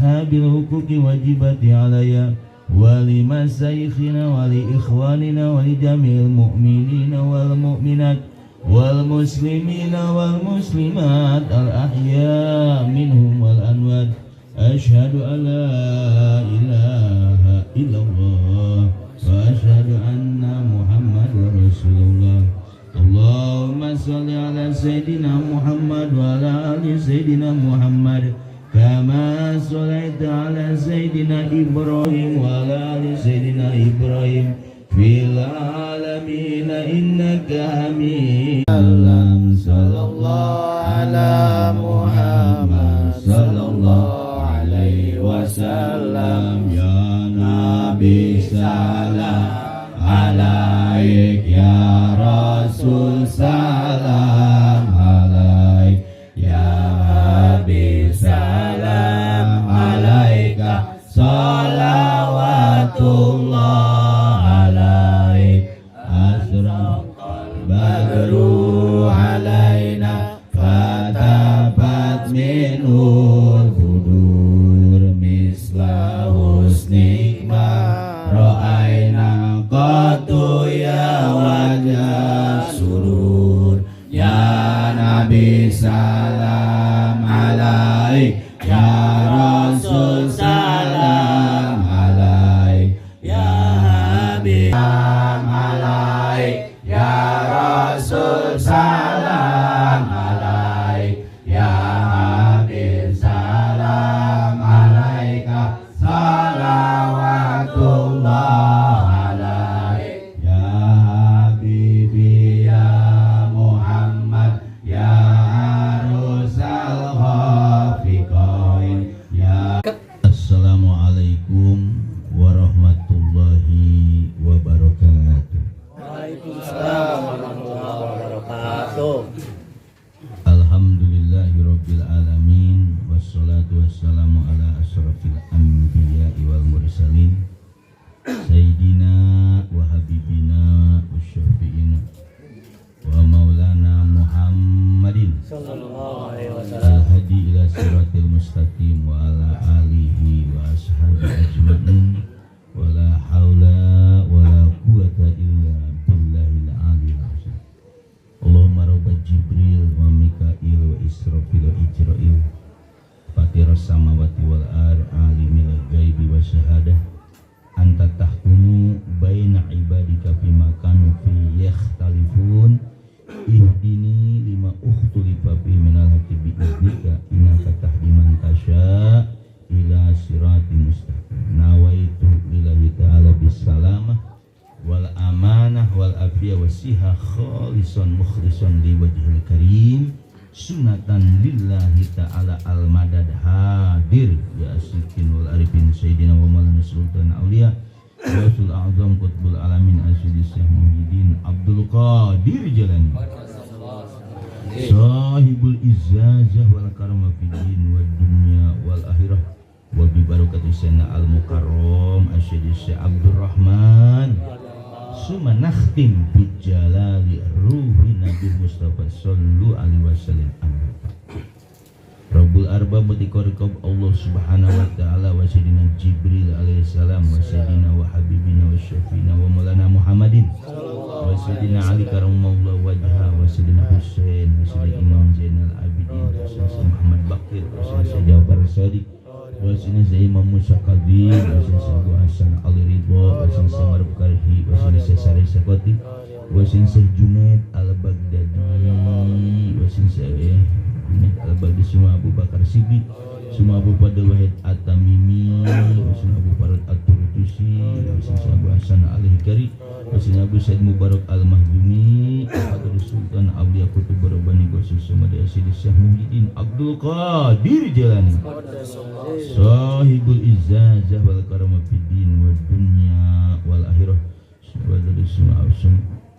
ashabil huquqi wajibati alaya wa li masyayikhina wa li ikhwanina wa li jami'il mu'minina wal mu'minat wal muslimina wal muslimat al ahya minhum wal anwat. Asyhadu an la ilaha illallah wa asyhadu anna Muhammadar Rasulullah. Allahumma shalli ala Sayyidina Muhammad wa ala ali Sayyidina Muhammad kama shallaita ala Sayyidina Ibrahim wa ala ali Sayyidina Ibrahim fil alamin innaka Hamidum. Sallallahu ala Muhammad sallallahu alaihi wasallam. Ya Nabi salam alaik, ya Rasul salam alaik, ya Habib salam alaika, salawatullah alaik. Asraqal badru alaina fatabat minul budur misla husnik ra'aina qatu ya wajah surur. Ya Nabi salam alaik, ya Rasul salam alaik, ya Habib salam alaik, ya Rasul salam alaik, ya Habib salam alaika, salawatullah alaik. Ya Habibi ya Muhammad ya arusal khafiqain ya. Assalamualaikum warahmatullahi wabarakatuh. Waalaikumsalam warahmatullahi wabarakatuh. Alhamdulillahirabbil alamin wassalatu wassalamu ala asyrafil anbiya'i wal mursalin sayyidina wa habibina wa syafi'ina wa maulana Muhammadin Sallallahu alaihi wasallam. al-hadi ila siratil mustaqim wa ala alihi wa ashabi ajma'in wa la hawla wa la quwata illa billahil aliyil azim. Allahumma rabba Jibril wa Mikail wa Israfil wa Ijrail Fatiras samawati wal ar alimil ghaibi wa syahadah anta tahkumu baina ibadika fima kanu fi yakhtalifun ihdini lima ukhtulifa fi minal haqqi bi idnika innaka tahdi man tasya ila siratin mustaqim. Nawaitu lillahi ta'ala bisalamah wal amanah wal afiyah wasiha khalisan mukhlison li wajhil karim sunatan lillahi ta'ala al madad hadir ya asikin wal arifin sayyidina wa maulana sultan auliya rasul a'zam qutbul alamin asyidi syekh Muhyiddin Abdul Qadir Jalani sahibul izzazah wal karama fid din wad dunya wal akhirah wa bi barakati sayyidina al mukarram asyidi syekh Abdul Rahman summa nakhtim bi jalali ruhi Nabi Mustafa sallu alaihi wasallam. Rabbul arbab mutiqarqab Allah subhanahu wa ta'ala wa sayyidina Jibril alaihi salam wa sayyidina wa habibina wa syafiina wa maulana Muhammadin wa sayyidina Ali karamallahu wajha wa sayyidina Husain wa sayyidina Imam Zainal Abidin wa sayyidina Muhammad Bakir wa sayyidina Jabar Sadiq wa sayyidina Imam Musa Qadir wa sayyidina Abu Hasan Al-Ridha wa sayyidina Maruf Karhi wa sayyidina Sari Sakoti wa sayyidina Junaid Al-Baghdadi wa sayyidina Junaid Al-Baghdadi semua Abu Bakar Siddiq semua Abu Fadl Wahid At-Tamimi wa sayyidina Abu Farad At-Turtusi wa sayyidina Abu Hasan Al-Hikari wa sayyidina Abu Said Mubarak Al-Mahdumi wa Sultan Awliya Kutub Rabbani Ghusus Samad Sayyidi Syekh Muhyiddin Abdul Qadir Jalani sahibul izzazah wal karamah fid din wad dunya wal akhirah wa Rasul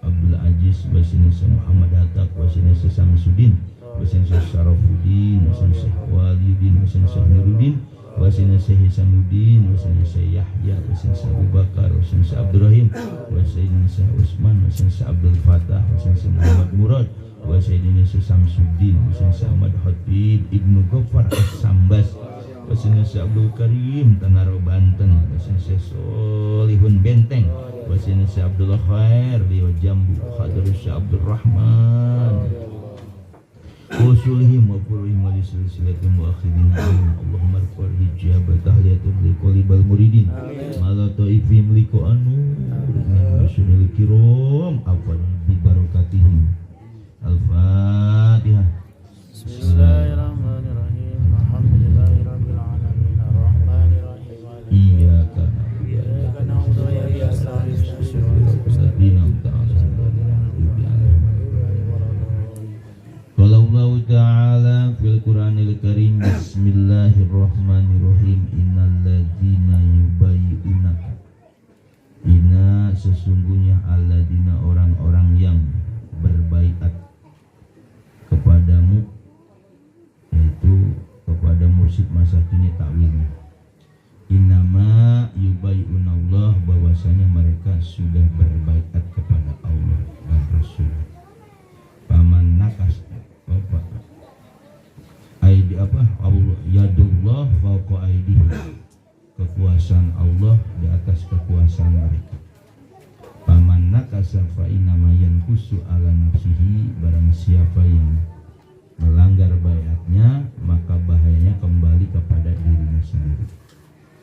Abdul Aziz wa sayyidina Muhammad Hatta wa sayyidina Samsudin wa sayyidina Syarafuddin wa sayyidina Walidin wa sayyidina Nuruddin wa sayyidina Hisamuddin wa sayyidina Yahya wa sayyidina Abu Bakar wa sayyidina Abdurrahim wa sayyidina Utsman wa sayyidina Abdul Fattah wa sayyidina Muhammad Murad wa sayyidina Samsudin wa sayyidina Ahmad Khatib Ibnu Ghaffar As-Sambas wa Wasina Syekh Abdul Karim Tanaro Banten, wasina Syekh Solihun Benteng, wasina Syekh Abdullah Khair Riau Jambu, Hadirus Syekh Abdul Rahman usulihim wa furuhim wa lisilsilatim wa akhirin. Allahumma rfar hijabah tahliyatum li qalibal muridin mala ta'ifim li ko'anu masyunil kiram afan bi barakatihim. Al-Fatihah. Bismillahirrahmanirrahim. Alhamdulillahirabbil alamin arrahmanir rahim. Iyyaka Iyyaka na'budu wa iyyaka nasta'in. Qala Allah Ta'ala fil Qur'anil Karim, Bismillahirrahmanirrahim. Innal ladzina yubayyi'unaka, inna sesungguhnya alladzina orang-orang yang berbaiat kepadamu, yaitu kepada mursyid masa kini takwilnya. Innama yubayyi'unallah, bahwasanya mereka sudah berbaiat kepada Allah dan Rasul. Paman nakas aidi Allah yadullah fauqa aidihi, kekuasaan Allah di atas kekuasaan mereka. Paman nakasa fa innama yankusu ala nafsihi, barang siapa yang melanggar baiatnya maka bahayanya kembali kepada dirinya sendiri.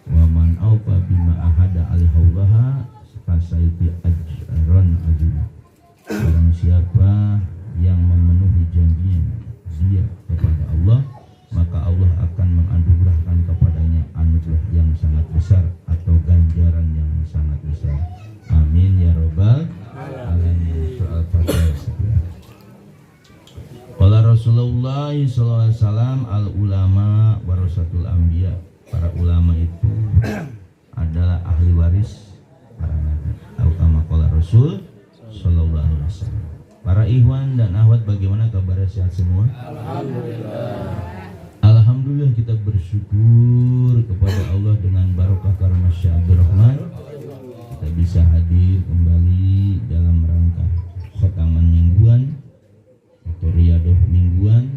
Wa man aufa bima ahada alaihi fasaiti ajran azim, barang siapa yang memenuhi janjinya dia kepada Allah, maka Allah akan menganugerahkan kepadanya anugerah yang sangat besar atau ganjaran yang sangat besar. Amin ya robbal alamin. Soal Fatihah. Qala Rasulullah sallallahu alaihi wasallam, al ulama warasatul anbiya, para ulama itu adalah ahli waris para nabi. Atau kama qala Rasul sallallahu alaihi wasallam. Para ikhwan dan akhwat, bagaimana kabar, sehat semua? Alhamdulillah, kita bersyukur kepada Allah dengan barokah karunia Syekh Abdul Rahman kita bisa hadir kembali dalam rangka khotaman mingguan atau riyadah mingguan.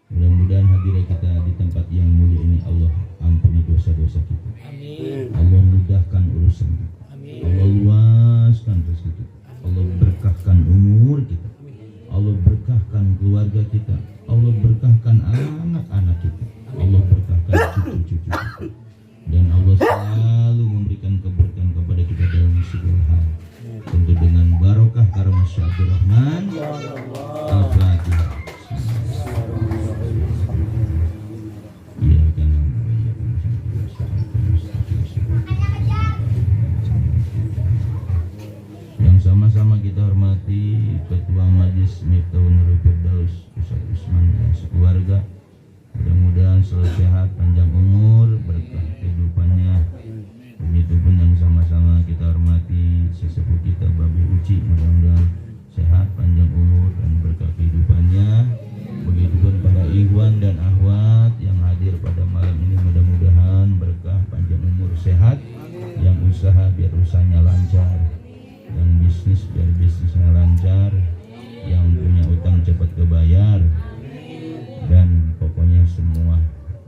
Mudah-mudahan hadirnya kita di tempat yang mulia ini Allah ampuni dosa-dosa kita. Amin. Allah mudahkan urusan kita. Amin. Allah luaskan rezeki kita. Allah berkahkan umur kita, Allah berkahkan keluarga kita, Allah berkahkan anak-anak kita, Allah berkahkan cucu-cucu kita, dan Allah selalu memberikan keberkahan kepada kita dalam segala hal, tentu dengan barokah karunia Syekh Abdul Rahman. Al-Fatihah. Iya kan. Sama-sama kita hormati Ketua Majelis Miftahun Nurul Firdaus Ustaz Usman dan sekeluarga. Mudah-mudahan selalu sehat, panjang umur, berkah kehidupannya. Begitupun yang sama-sama kita hormati sesepuh kita Babi Uci, mudah-mudahan sehat, panjang umur dan berkah kehidupannya. Begitupun para ikhwan dan akhwat yang hadir pada malam ini, mudah-mudahan berkah, panjang umur, sehat. Yang usaha biar usahanya lancar, yang bisnis biar bisnisnya lancar, yang punya utang cepat kebayar, dan pokoknya semua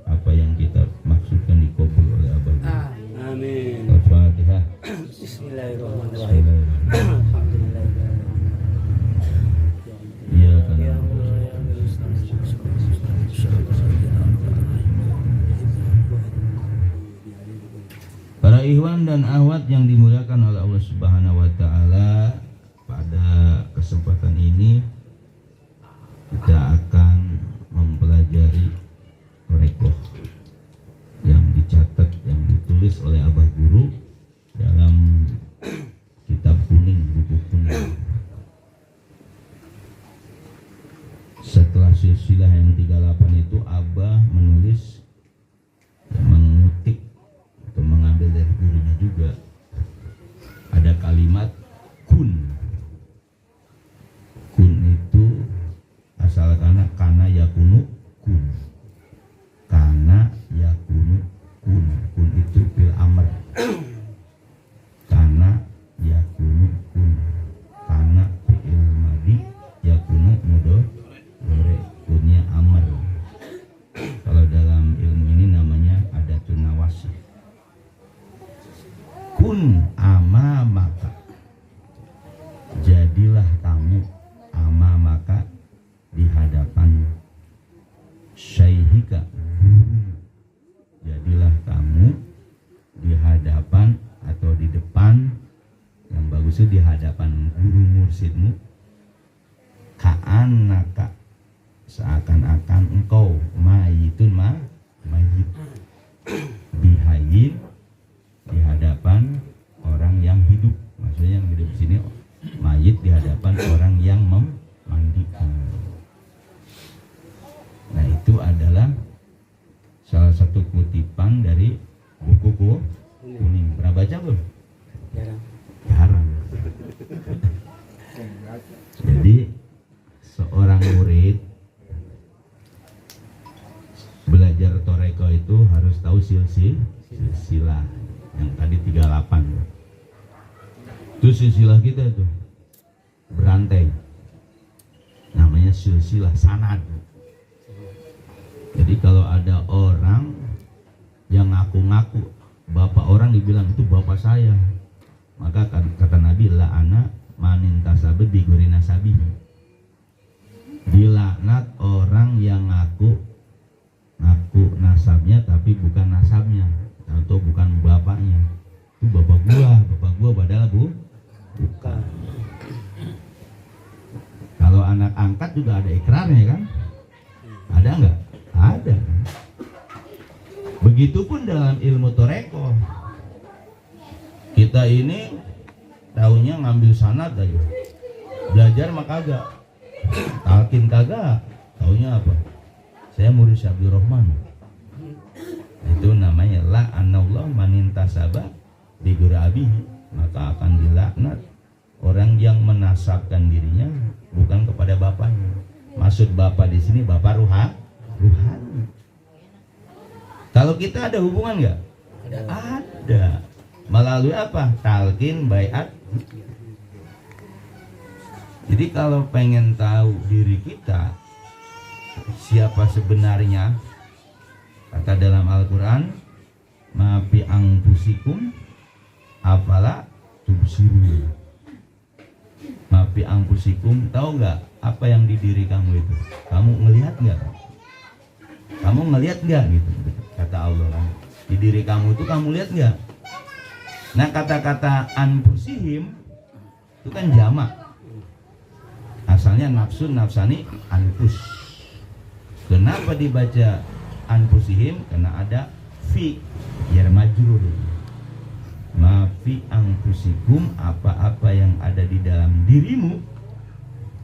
apa yang kita maksudkan dikabul oleh Allah. Amin. Al-Fatihah. Bismillahirrahmanirrahim. Alhamdulillah. Iya kan. Para ikhwan dan akhwat yang dimuliakan oleh Allah Subhanahu wa taala, pada kesempatan ini kita akan mempelajari rekoh yang dicatat, yang ditulis oleh Abah Guru dalam kitab kuning, buku kuning. Setelah silsilah yang 38 itu, Abah menulis, mengutip atau mengambil dari gurunya juga, ada kalimat kun. Kun itu asal kana yakunu kun, kana yakunu kun. Kun itu fil amr, kana yakunu kun, kana fi'il madi, yakunu mudhari, kunnya amr. Kalau dalam khusus di hadapan guru mursidmu, ka'annaka, seakan-akan engkau mayitun mayit, bihayyin, di hadapan orang yang hidup. Maksudnya yang hidup di sini mayit di hadapan orang yang memandikan. Nah, itu adalah salah satu kutipan dari buku kuning. Pernah baca belum? Jarang. Jadi seorang murid belajar toreko itu harus tahu silsilah yang tadi 38. Itu silsilah kita tuh berantai, namanya silsilah sanad. Jadi kalau ada orang yang ngaku-ngaku bapak orang, dibilang itu bapak saya, maka kata Nabi, la'ana manin tasabet biguri nasabi, dilaknat orang yang ngaku nasabnya tapi bukan nasabnya, atau bukan bapaknya. Itu bapak gua padahal bukan. Kalau anak angkat juga ada ikrarnya kan? Ada nggak? Ada. Begitupun dalam ilmu toreko, kita ini taunya ngambil sanad aja, belajar mah kagak, talqin kagak, taunya apa? Saya murid Syekh Abdul Rahman. Itu namanya la'anallahu manintasaba bi gurabihi, maka akan dilaknat orang yang menasabkan dirinya bukan kepada bapaknya. Maksud bapak di sini bapak ruhani. Kalau kita ada hubungan nggak? Ada. Melalui apa? Talqin, baiat. Jadi kalau pengen tahu diri kita siapa sebenarnya, kata dalam Al-Quran, ma fi anfusikum afala tubsirun. Ma fi anfusikum, tahu nggak apa yang di diri kamu itu? Kamu ngelihat nggak? Kamu ngelihat nggak gitu? Kata Allah kan, di diri kamu itu kamu lihat nggak? Nah, kata-kata anfusihim itu kan jamak, asalnya nafsun, nafsani, anfus. Kenapa dibaca anfusihim? Karena ada fi, biar majrur. Ma fi anfusikum, apa-apa yang ada di dalam dirimu.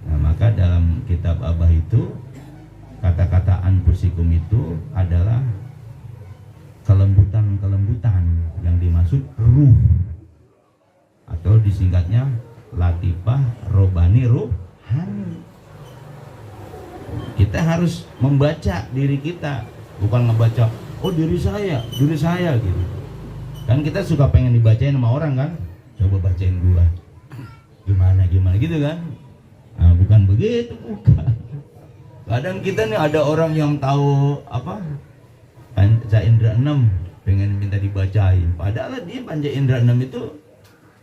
Nah, maka dalam kitab Abah itu kata-kata anfusikum itu adalah kelembutan yang dimaksud ruh, atau disingkatnya latifah robani ruhani. Kita harus membaca diri kita, bukan ngebaca oh diri saya gitu. Kan kita suka pengen dibacain sama orang kan, coba bacain gua gimana gitu kan. Nah, bukan begitu, bukan. Kadang kita nih ada orang yang tahu apa panca indra 6, pengen minta dibacain, padahal dia panca indra 6 itu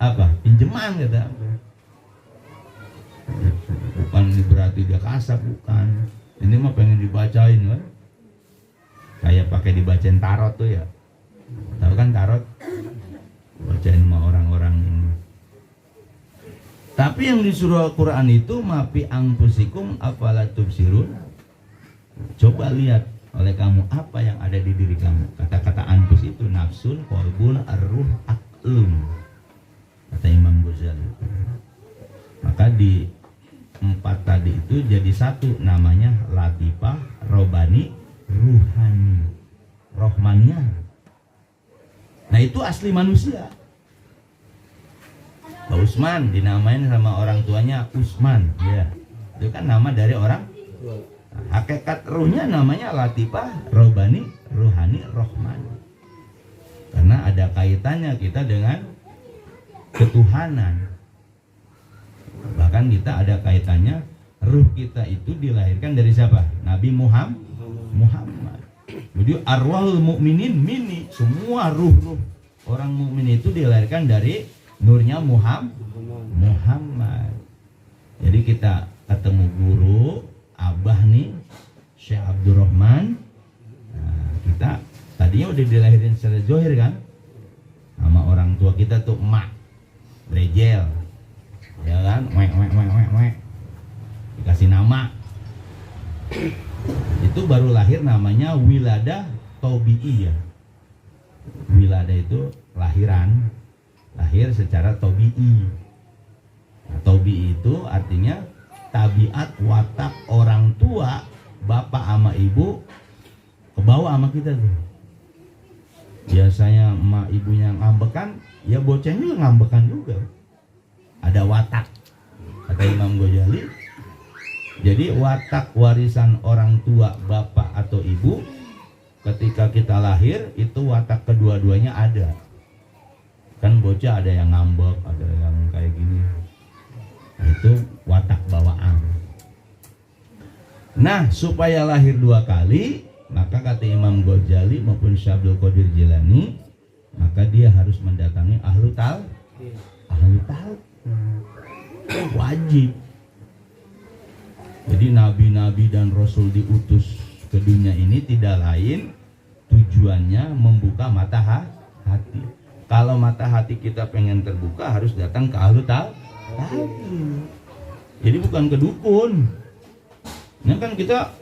apa? Pinjaman kata. Bukan berarti dia kasar, bukan. Ini mah pengen dibacain kan. Kayak pakai dibacain tarot tuh ya. Tahu kan tarot? Bacain sama orang-orang ini. Tapi yang disuruh Al-Quran itu mafi anfusikum afala tubsirun. Coba lihat oleh kamu apa yang ada di diri kamu. Kata-kata anfus itu nafsun, qalbun, ar-ruh, aqlun, kata Imam Ghazali. Maka di 4 tadi itu jadi satu, namanya latifah, robani, ruhani, rohmania. Nah, itu asli manusia. Pak Usman dinamain sama orang tuanya Usman, ya. Itu kan nama dari orang. Hakikat ruhnya namanya latifah, robani, ruhani, rohmani. Karena ada kaitannya kita dengan ketuhanan. Bahkan kita ada kaitannya, ruh kita itu dilahirkan dari siapa? Nabi Muhammad. Jadi arwahul mukminin mini, semua ruh-ruh orang mukmin itu dilahirkan dari nurnya Muhammad. Jadi kita ketemu guru Abah nih, Syekh Abdul Rahman. Nah, kita tadinya udah dilahirin secara zohir kan, sama orang tua kita tuh emak Brejel, ya kan, dikasih nama. Itu baru lahir, namanya wilada tobi'iyah. Wilada itu lahiran, lahir secara tobi'i. Nah, tobi'i itu artinya tabiat watak orang tua, bapak sama ibu kebawa sama kita tuh. Biasanya emak ibunya ngambekan, ya bocahnya juga ngambekan juga. Ada watak, kata Imam Ghazali. Jadi watak warisan orang tua, bapak atau ibu, ketika kita lahir itu watak kedua-duanya ada. Kan bocah ada yang ngambek, ada yang kayak gini. Nah, itu watak bawaan. Nah, supaya lahir dua kali, maka kata Imam Ghazali maupun Syekh Abdul Qadir Jilani, maka dia harus mendatangi ahlu tal. Wajib. Jadi nabi-nabi dan rasul diutus ke dunia ini tidak lain tujuannya membuka mata hati. Kalau mata hati kita pengen terbuka, harus datang ke ahlu tal. Jadi bukan ke dukun. Ini kan kita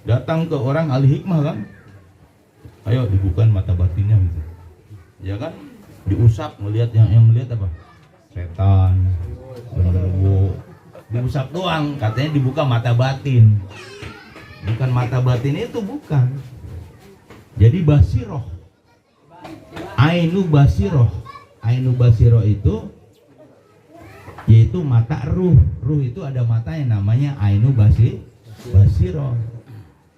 datang ke orang ahli hikmah kan, ayo dibuka mata batinnya gitu, ya kan, diusap melihat yang melihat apa, setan, genderuwo, diusap doang, katanya dibuka mata batin, bukan mata batin itu bukan. Jadi basiroh, ainu basiroh itu yaitu mata ruh itu ada mata yang namanya ainu basiroh.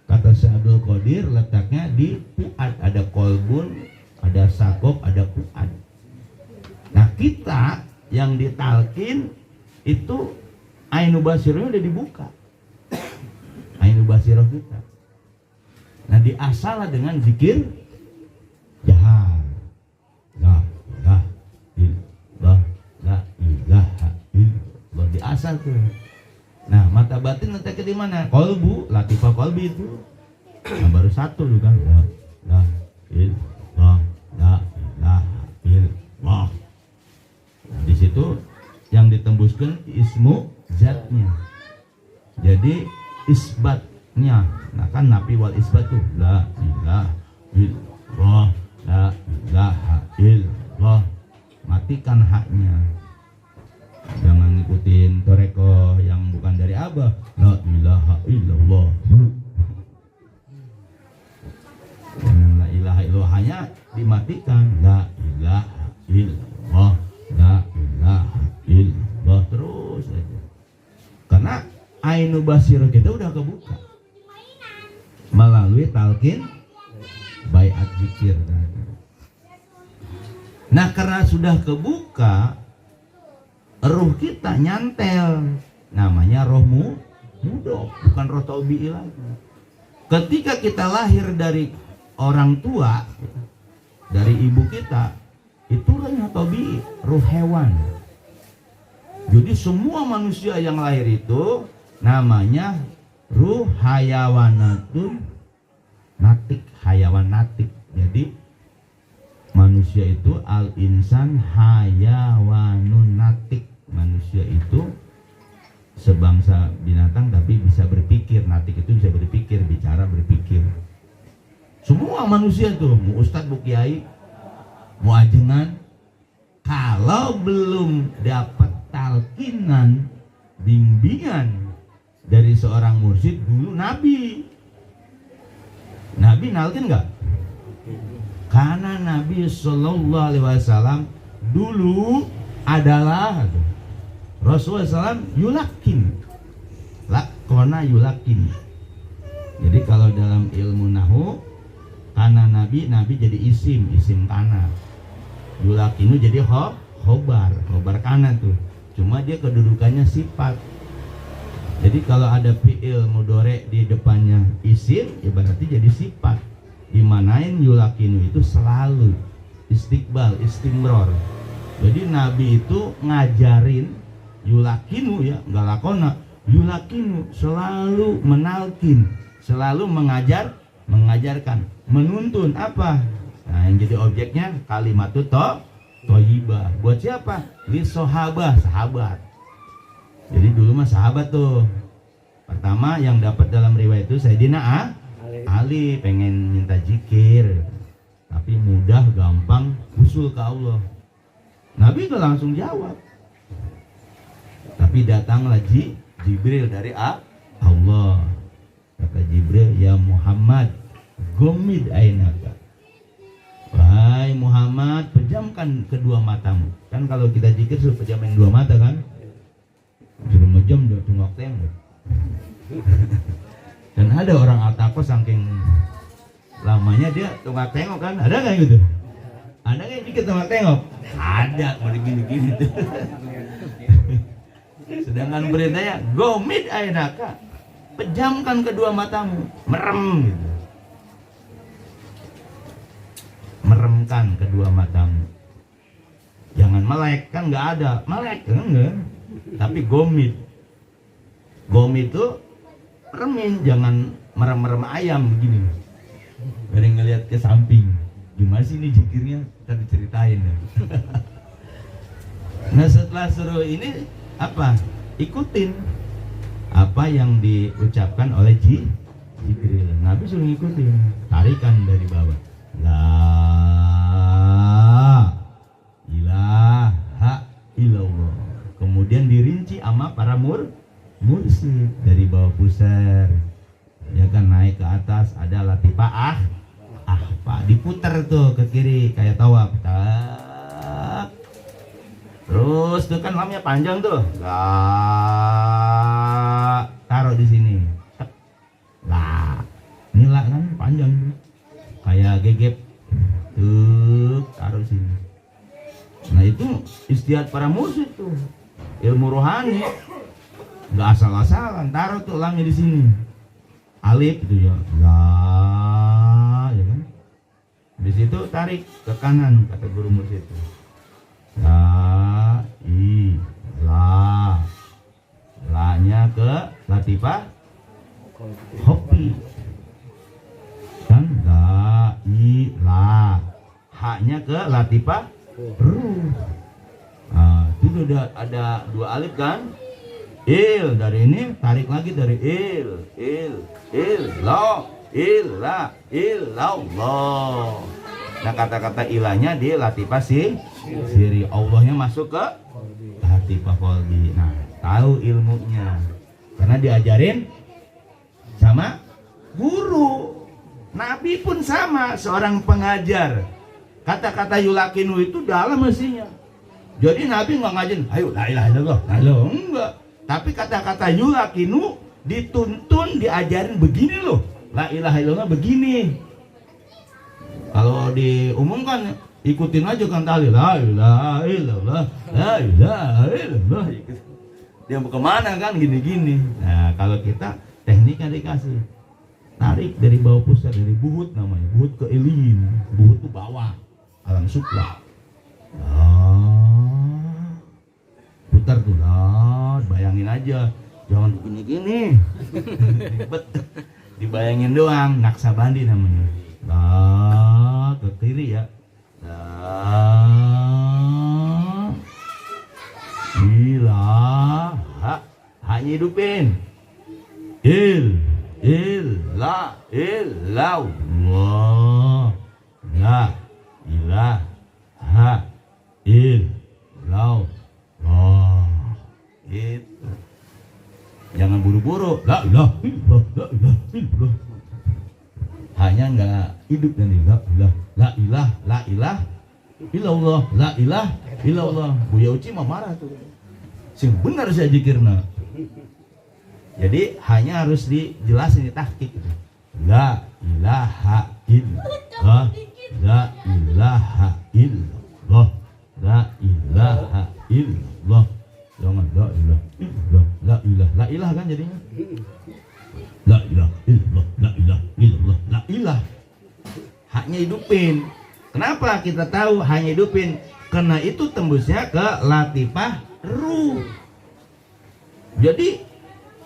Kata Syekh Abdul Qadir letaknya di fuad, ada kolbun, ada sakop, ada fuad. Nah kita yang ditalkin itu ainu basirohnya udah dibuka, ainu basiroh kita. Nah diasah dengan zikir jahar, la ilaha illallah, diasah tuh. Nah mata batin letaknya di mana? Kolbu, latifah kolbi itu. Nah, baru satu juga. La ilaha illallah. Nah, di situ yang ditembuskan ismu zatnya. Jadi isbatnya. Nah kan nafi wal isbat tuh la ilaha illallah, la ilaha illallah. Matikan haknya. Jangan ngikutin toreko yang bukan dari Abah. La ilaha illallah. Jangan la ilaha illallah, hanya dimatikan. La ilaha illallah, la ilaha illallah, terus aja. Karena ainu basirah kita udah kebuka melalui talqin baiat zikir. Nah karena sudah kebuka, ruh kita nyantel, namanya roh mudok, bukan roh taubi'i lagi. Ketika kita lahir dari orang tua, dari ibu kita, itu rohnya taubi'i, roh hewan. Jadi semua manusia yang lahir itu namanya ruh hayawanatun natik, hayawan natik. Jadi manusia itu al-insan hayawanun natik. Manusia itu sebangsa binatang tapi bisa berpikir. Natik itu bisa berpikir, bicara, berpikir. Semua manusia tuh, mau ustadz, mau kiai, mau ajengan, kalau belum dapat talkinan, bimbingan dari seorang mursyid, dulu Nabi nalkin nggak? Karena Nabi Sallallahu Alaihi Wasallam dulu adalah Rasulullah SAW yulakin, lakona yulakin. Jadi kalau dalam ilmu nahu, kana nabi jadi isim kana. Yulakinu jadi khobar kana tuh. Cuma dia kedudukannya sifat. Jadi kalau ada fi'il mudhari di depannya isim, ya berarti jadi sifat. Dimanain yulakinu itu selalu istiqbal, istimror. Jadi Nabi itu ngajarin yulakinu, ya nggak lakona, yulakinu, selalu menalkin, selalu mengajarkan, menuntun apa? Nah yang jadi objeknya kalimat thayyibah. Buat siapa? Li sahabat. Jadi dulu mah sahabat tuh. Pertama yang dapat dalam riwayat itu Sayyidina Ali pengen minta zikir, tapi mudah, gampang, usul ke Allah. Nabi itu langsung jawab. Tapi datanglah Jibril dari Allah. Kata Jibril, ya Muhammad, gomid ainaka. Wahai Muhammad, pejamkan kedua matamu. Kan kalau kita zikir suruh pejamin dua mata kan? Suruh mejam udah tengok tengok. Dan ada orang Altako saking lamanya dia tengok tengok kan? Ada nggak gitu? Ada nggak yang dikit tengok tengok? Ada, mau gini-gini tuh. Sedangkan beritanya gomid ainaka, pejamkan kedua matamu, merem gitu. Meremkan kedua matamu. Jangan melek, kan nggak ada melek kan enggak. Tapi gomid. Gomid itu meremin, jangan merem-merem ayam begini. Dari ngelihat ke samping. Gimana sih ini zikirnya? Kita diceritain ya. Nah setelah suruh ini apa? Ikutin apa yang diucapkan oleh Jibril. Nabi suruh ngikutin. Tarikan dari bawah. La ilaha illallah. Kemudian dirinci sama para mursyid dari bawah pusar. Ya kan naik ke atas ada latifah Pak diputar tuh ke kiri kayak tawaf. Tak. Terus tuh kan lamnya panjang tuh. La taruh di sini. La. Ini la kan panjang tuh. Kayak gegep. Tuh taruh sini. Nah itu istiadat para mursyid tuh. Ilmu rohani. Enggak asal-asalan, taruh tuh lamnya di sini. Alif itu ya. La ya kan? Di situ tarik ke kanan kata guru mursyid itu. La la-nya ke latifah hopi. Kan la ha-nya ke latifah ru. Nah, itu udah ada dua alif kan? Il dari ini tarik lagi dari il la illallah. Nah kata-kata ilahnya di latifah siri, Allahnya masuk ke latifah qalbi. Nah tahu ilmunya karena diajarin sama guru. Nabi pun sama, seorang pengajar. Kata-kata yulakinu itu dalam mestinya. Jadi Nabi nggak ngajarin ayo la ilaha illallah, enggak. Tapi kata-kata yulakinu dituntun, diajarin begini loh. La ilaha illallah begini. Kalau diumumkan ikutin aja kan tali la ilaha illallah, la ilaha illallah. Dia mau kemana kan gini-gini. Nah kalau kita tekniknya dikasih tarik dari bawah pusat, dari buhut namanya, buhut ke ilin. Buhut itu bawah alam sufla. Putar tuh lah, bayangin aja, jangan begini-gini. Dibayangin doang, naksabandi namanya. Lah ke kiri ya. Lah ilaha, hanya hidupin. La illallah. La ilaha illallah. Itu. Jangan buru-buru. La ilaha illallah. Hanya enggak hidup nanti. La ilaha illallah. La ilaha illallah. Buya Uci mah marah tuh. Sing benar saya zikirna. Jadi hanya harus dijelasin, ditahqiq. La ilaha illallah. La ilaha illallah. La ilaha illallah. Jangan la ilaha illallah. La ilah kan jadinya. La ilaha illallah. La ilaha illallah. La ilah. Haknya hidupin. Kenapa kita tahu hanya hidupin? Karena itu tembusnya ke latifah ruh. Jadi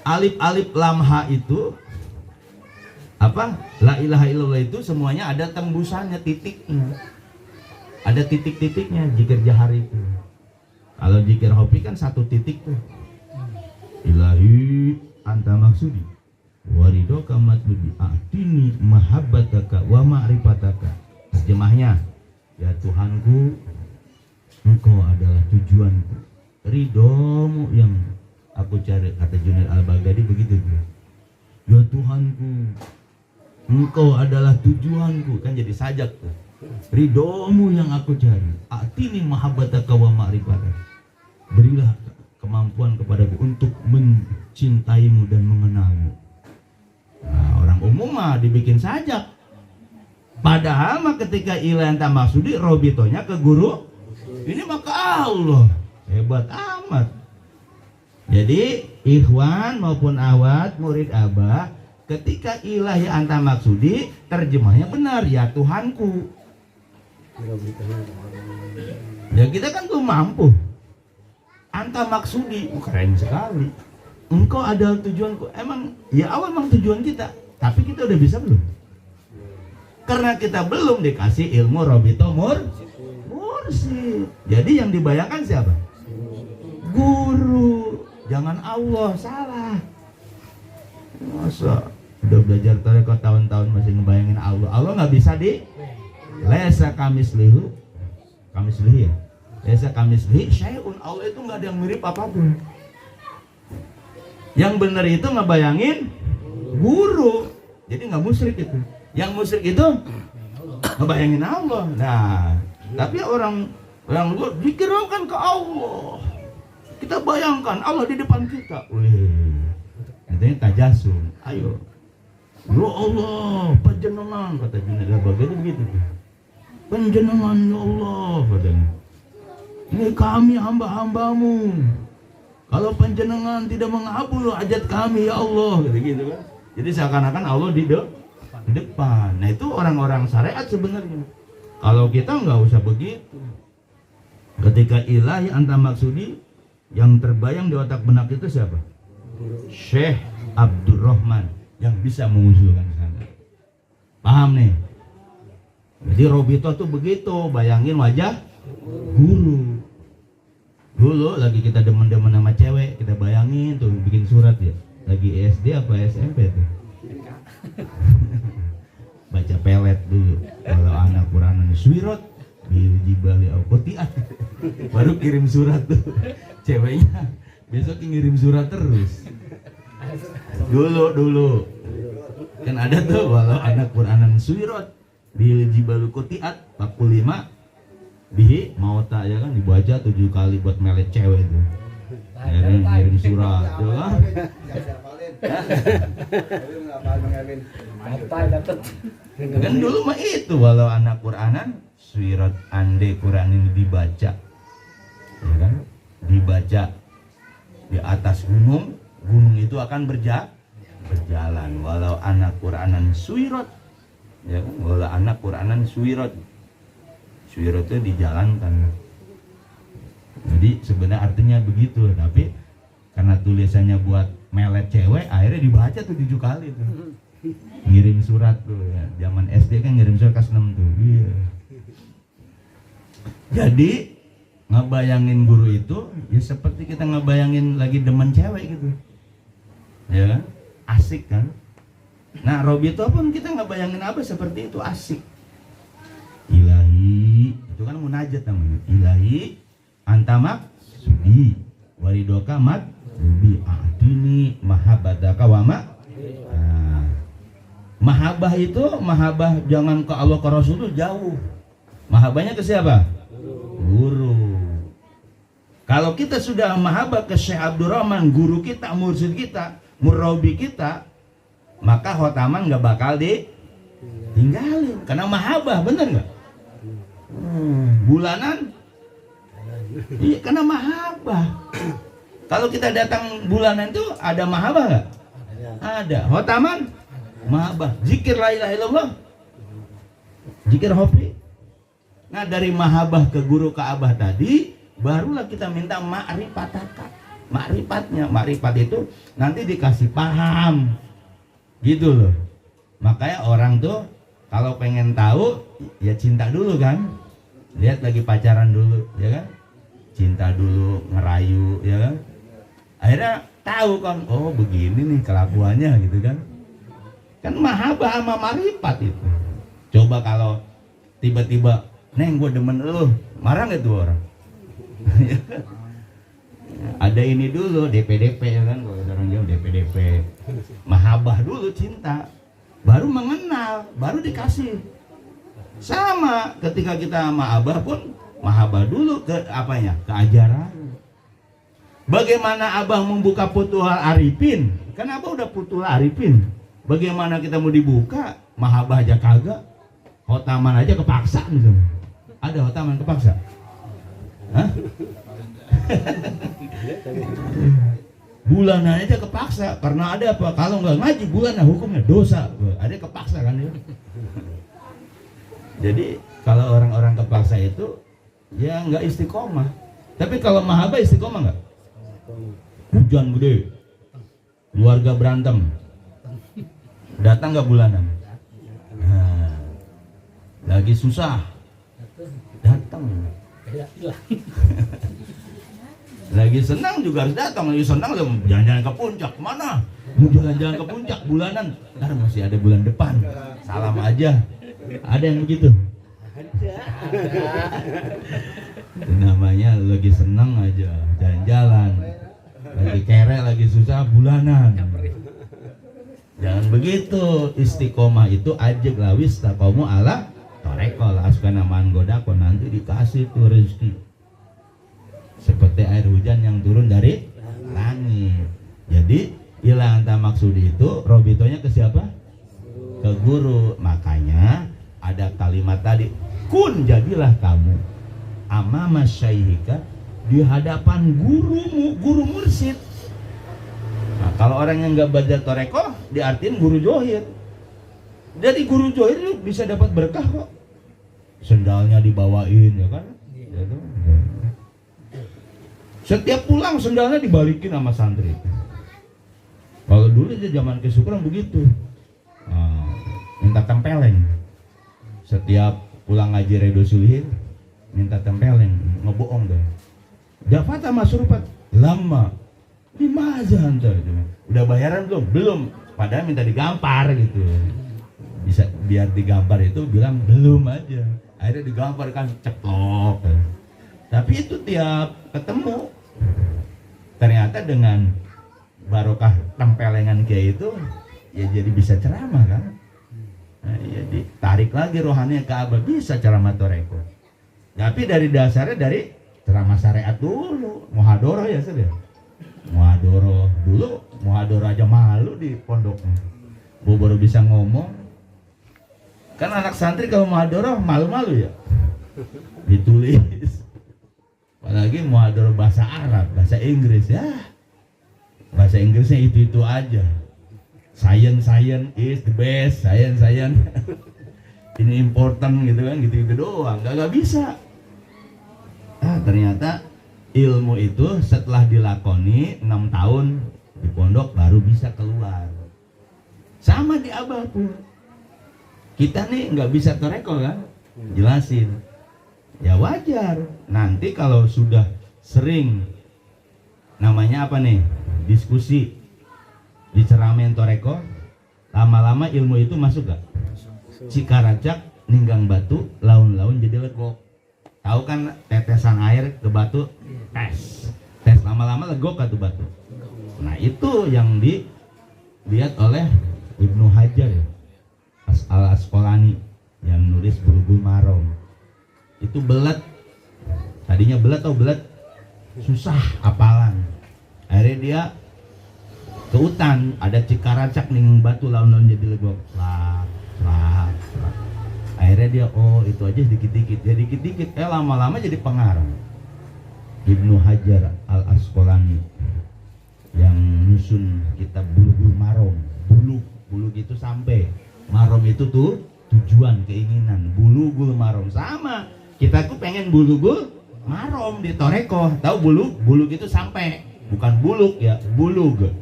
alif lam ha itu apa? La ilaha illallah itu semuanya ada tembusannya, titiknya. Ada titik-titiknya zikir jahar itu. Kalau zikir hobi kan satu titik tuh. ilahi anta maksudi waridoka matlubi atini mahabbataka wa ma'rifataka. Terjemahnya, ya Tuhanku, engkau adalah tujuanku, ridhomu yang aku cari. Kata Junaid al-Baghdadi begitu. Ya Tuhanku, engkau adalah tujuanku, kan jadi sajak tuh. Ridhomu yang aku cari. Atini mahabbataka wa ma'rifataka. Berilah kemampuan kepadaku untuk mencintaimu dan mengenalmu. Nah, orang umum mah dibikin sajak. Padahal mah ketika ilah anta maksudi robitonya ke guru, ini mah ke Allah. Hebat amat. Jadi ikhwan maupun awat murid abah, ketika ilah yang anta maksudi terjemahnya benar, ya Tuhanku. Ya kita kan belum mampu. Anta maksudi, keren sekali. Engkau adalah tujuanku. Emang ya Allah memang tujuan kita, tapi kita udah bisa belum? Karena kita belum dikasih ilmu robito mursyid. Jadi yang dibayangkan siapa? Guru. Jangan Allah, salah. Masa udah belajar tarekat tahun-tahun masih ngebayangin Allah. Allah nggak bisa di lesa kamislihu ya. Lesa kamislihi syai'un. Allah itu nggak ada yang mirip apapun. Yang benar itu ngebayangin guru. Jadi nggak musyrik itu. Yang musyrik itu ngebayangin Allah. Nah, tapi orang luar dikirakan ke Allah. Kita bayangkan Allah di depan kita. Wih, itu tajasum. Ayo, ya Allah, panjenengan, kata Junaid al-Baghdadi begitu. Panjenengan ya Allah, katanya. Ini kami hamba-hambamu. Kalau panjenengan tidak mengabul hajat kami ya Allah, gitu kan. Jadi seakan-akan Allah di depan. Nah itu orang-orang syariat sebenarnya. Kalau kita nggak usah begitu. Ketika ilahi anta maksudi, yang terbayang di otak benak itu siapa? Syekh Abdurrahman yang bisa mengusulkan sana. Paham nih? Jadi robito tuh begitu, bayangin wajah guru. Dulu lagi kita demen-demen sama cewek, kita bayangin tuh bikin surat ya. Lagi SD apa SMP tuh? Baca pelet dulu. Kalau anak Quranan suwirat bil jibali au qati'at. Baru kirim surat tuh. Ceweknya besok ngirim surat terus. Dulu. Kan ada tuh walau anak Quranan suwirat bil jibalu qati'at 45 bihi mauta, ya kan, dibaca 7 kali buat melet cewek itu. Ngirim surat, ya kan? Kan dulu mah itu walau anak Quranan surat ande Quran ini dibaca, ya kan? Dibaca di atas gunung itu akan berjalan. Walau anak Quranan suirat, ya kan? Walau anak Quranan suirat itu dijalankan. Jadi sebenarnya artinya begitu, tapi karena tulisannya buat melet cewek, akhirnya dibaca tuh 7 kali tuh. Ngirim surat tuh ya. Zaman SD kan ngirim surat kelas 6 tuh. Iya. Jadi ngebayangin guru itu ya seperti kita ngebayangin lagi demen cewek gitu. Ya kan? Asik kan? Nah, robito pun kita ngebayangin apa seperti itu, asik. Ilahi, itu kan munajat namanya. Ilahi antamak sudi waridoka mat bi adini mahabbataka wa ma. Nah, mahabbah itu mahabbah jangan ke Allah ke Rasul itu jauh. Mahabbahnya ke siapa? Guru. Kalau kita sudah mahabbah ke Syekh Abdurrahman, guru kita, mursyid kita, murabbi kita, maka khotaman nggak bakal ditinggalin karena mahabbah, bener nggak? Bulanan, iya karena mahabbah. Kalau kita datang bulanan itu ada mahabbah nggak? Ada. Khotaman, mahabbah. Zikir la ilaha illallah, zikir hobi. Nah dari mahabbah ke guru ke abah tadi, barulah kita minta ma'rifataka. Ma'rifat itu nanti dikasih paham, gitu loh. Makanya orang tuh kalau pengen tahu ya cinta dulu kan. Lihat lagi pacaran dulu, ya kan? Cinta dulu, ngerayu, ya kan? Akhirnya tahu kan, oh begini nih kelakuannya gitu kan. Kan mahabbah sama marifat itu. Coba kalau tiba-tiba, Neng gue demen lu, marah nggak tuh orang? Ada ini dulu, DP-DP ya kan, kalau orang jauh DP-DP. Mahabbah dulu cinta, baru mengenal, baru dikasih. Sama ketika kita sama abah pun, mahabbah dulu ke apanya? Ke ajaran. Bagaimana abah membuka Futuhul Arifin? Kan abah udah Futuhul Arifin. Bagaimana kita mau dibuka? Mahabbah aja kagak. Hotaman aja kepaksa misalnya. Ada hotaman kepaksa? Hah? Bulanan aja kepaksa. Karena ada apa? Kalau nggak ngaji bulanan hukumnya dosa. Ada kepaksa kan ya? Jadi kalau orang-orang kepaksa itu ya nggak istiqomah. Tapi kalau mahabbah istiqomah nggak? Hujan gede, keluarga berantem, datang nggak bulanan? Nah, lagi susah, datang. Lagi senang juga harus datang. Lagi senang jalan-jalan ke puncak, mana? Mau jalan-jalan ke puncak bulanan? Ntar masih ada bulan depan. Salam aja. Ada yang begitu? Itu namanya lagi senang aja jalan-jalan, lagi kere, lagi susah bulanan. Jangan begitu. Istiqomah itu ajeg lawis taqomu ala torekol askana man godako, nanti dikasih tuh rezeki seperti air hujan yang turun dari langit. Jadi ilang anta maksud itu robitonya ke siapa? Ke guru. Makanya ada kalimat tadi, kun jadilah kamu amama syaihika, di hadapan gurumu, guru mursyid. Nah, kalau orang yang nggak belajar torekoh diartiin guru johir. Jadi guru johir bisa dapat berkah kok. Sendalnya dibawain ya kan. Setiap pulang sendalnya dibalikin sama santri. Kalau dulu aja zaman kesyukuran begitu. Nah, minta tempeleng. Setiap pulang ngaji Redo Sulihin minta tempeleng, ngebohong deh. Dapat sama surupat lama 5 aja hantar. Udah bayaran belum? Belum. Padahal minta digampar gitu. Bisa biar digampar itu bilang belum aja. Akhirnya digampar kan ceplok. Tapi itu tiap ketemu ternyata dengan barokah tempelengan kayak itu ya jadi bisa ceramah kan. Nah, ya ditarik lagi rohaninya ke abah, bisa ceramah toreko. Tapi dari dasarnya dari ceramah syariat dulu, muhadoroh ya sudah. Muhadoroh dulu, muhadoroh aja malu di pondoknya. Baru bisa ngomong. Kan anak santri kalau muhadoroh malu-malu ya. Ditulis. Apalagi muhadoroh bahasa Arab, bahasa Inggris ya. Bahasa Inggrisnya itu-itu aja. Science is the best, science ini important gitu kan, gitu doang, gak bisa. Nah, ternyata ilmu itu setelah dilakoni 6 tahun di pondok baru bisa keluar. Sama di abah pun, kita nih nggak bisa toreko kan, jelasin. Ya wajar. Nanti kalau sudah sering, namanya apa nih, diskusi, diceramain toreko, lama-lama ilmu itu masuk gak? Cikaracak ninggang batu, laun-laun jadi legok. Tahu kan tetesan air ke batu, tes lama-lama legok ke batu. Nah itu yang dilihat oleh Ibnu Hajar Al-Asqalani yang nulis Bulughul Maram. Itu belet, tadinya belet atau belet susah hafalan. Akhirnya dia ke hutan, ada Cikaracak ning batu, laun-laun jadi legok. Akhirnya dia, oh itu aja dikit-dikit, ya dikit-dikit, lama-lama jadi pengarang. Ibnu Hajar Al-Asqalani yang nyusun kitab Bulughul Maram. Bulug itu sampai, maram itu tuh tujuan, keinginan. Bulughul Maram sama, kita tuh pengen Bulughul Maram di toreko. Tahu bulug itu sampai, bukan buluk ya, bulug.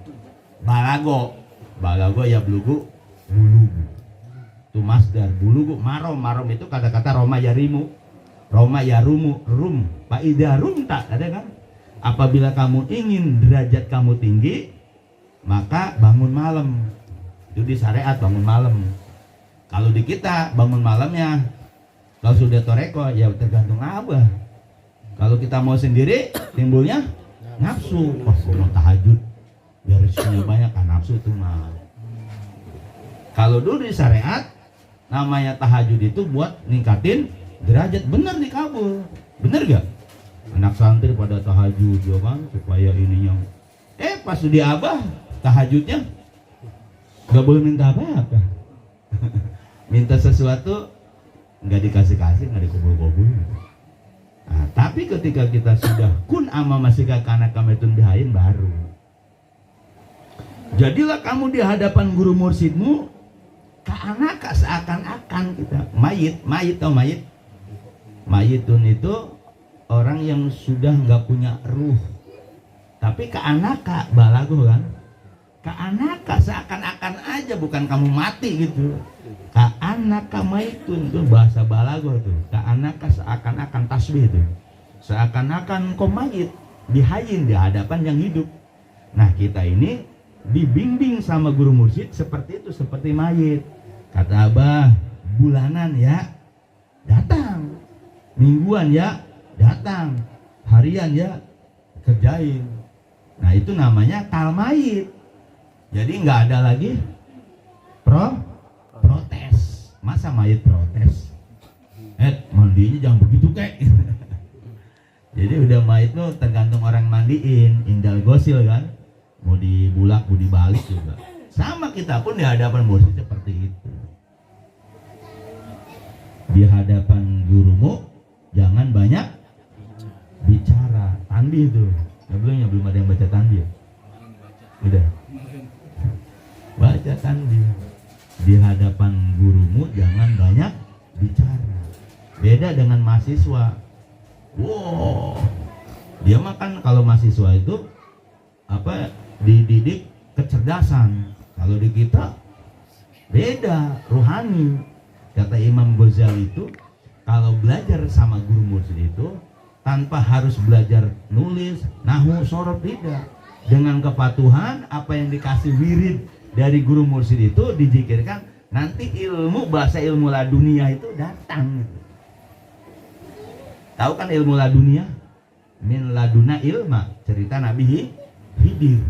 Balago ya bulugu, itu masdar. Bulugu marom itu kata-kata Roma yarumu, rum, faida rum tak ada kan? Apabila kamu ingin derajat kamu tinggi, maka bangun malam. Itu di syariat bangun malam. Kalau di kita bangun malamnya, kalau sudah toreko ya tergantung abah. Kalau kita mau sendiri timbulnya nafsu. Wah, gue mau tahajud biar rezekinya banyak, kan nafsu itu mah. Kalau dulu di syariat namanya tahajud itu buat ningkatin derajat, bener dikabul. Bener gak? Anak santri pada tahajud ya kan, supaya ininya. Pas di abah tahajudnya gak boleh minta apa-apa. Minta sesuatu nggak dikasih-kasih, nggak dikubul-kubul. Nah, tapi ketika kita sudah kun ama masika kana kametun bihain baru. Jadilah kamu di hadapan guru mursidmu kaanak seakan-akan kita mayit tau mayit? Mayitun itu orang yang sudah nggak punya ruh. Tapi kaanak balago kan? Kaanak seakan-akan aja, bukan kamu mati gitu. Kaanak mayitun itu bahasa balago tuh. Kaanak seakan-akan tasbih itu. Seakan-akan kau mayit dihayin di hadapan yang hidup. Nah, kita ini dibimbing sama guru mursyid seperti itu, seperti mayit. Kata abah, bulanan ya datang, mingguan ya datang, harian ya kerjain. Nah, itu namanya talmayit. Jadi nggak ada lagi protes. Masa mayit protes? Mandinya jangan begitu kek. Jadi udah mayit tuh tergantung orang mandiin, indal gosil kan. Mau dibulak, mau dibalik juga. Sama kita pun di hadapan mursyid seperti itu. Di hadapan gurumu jangan banyak bicara. Tanbih itu. Belum ada yang baca tanbih. Udah. Baca tanbih. Di hadapan gurumu jangan banyak bicara. Beda dengan mahasiswa. Wow. Dia makan kalau mahasiswa itu dididik kecerdasan. Kalau di kita beda, rohani. Kata Imam Ghazali itu, kalau belajar sama guru mursyid itu tanpa harus belajar nulis, nahwu, sorof, tidak. Dengan kepatuhan apa yang dikasih wirid dari guru mursyid itu dizikirkan, nanti ilmu bahasa ilmu ladunia itu datang. Tahu kan ilmu ladunia? Min laduna ilma, cerita Nabi Khidir.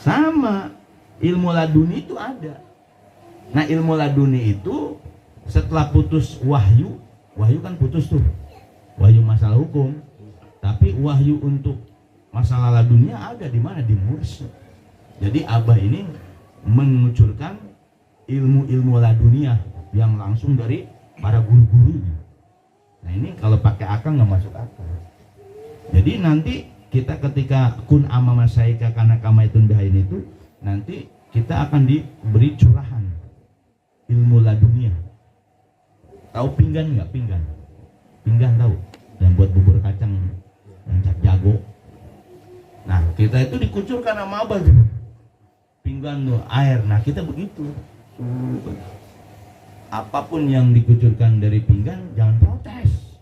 Sama, ilmu laduni itu ada. Nah, ilmu laduni itu setelah putus wahyu kan putus tuh, wahyu masalah hukum. Tapi wahyu untuk masalah ladunia ada di mana? Di mursyid. Jadi abah ini mengucurkan ilmu-ilmu ladunia yang langsung dari para guru-gurunya. Nah, ini kalau pakai akal nggak masuk akal. Jadi nanti kita ketika kun amama saika kana kamaitun bihain itu, nanti kita akan diberi curahan ilmu ladunia. Tahu pinggan nggak? Pinggan tahu? Yang buat bubur kacang, yang cap jago. Nah, kita itu dikucurkan sama abah tuh. Pinggan tuh air. Nah, kita begitu. Apapun yang dikucurkan dari pinggan jangan protes.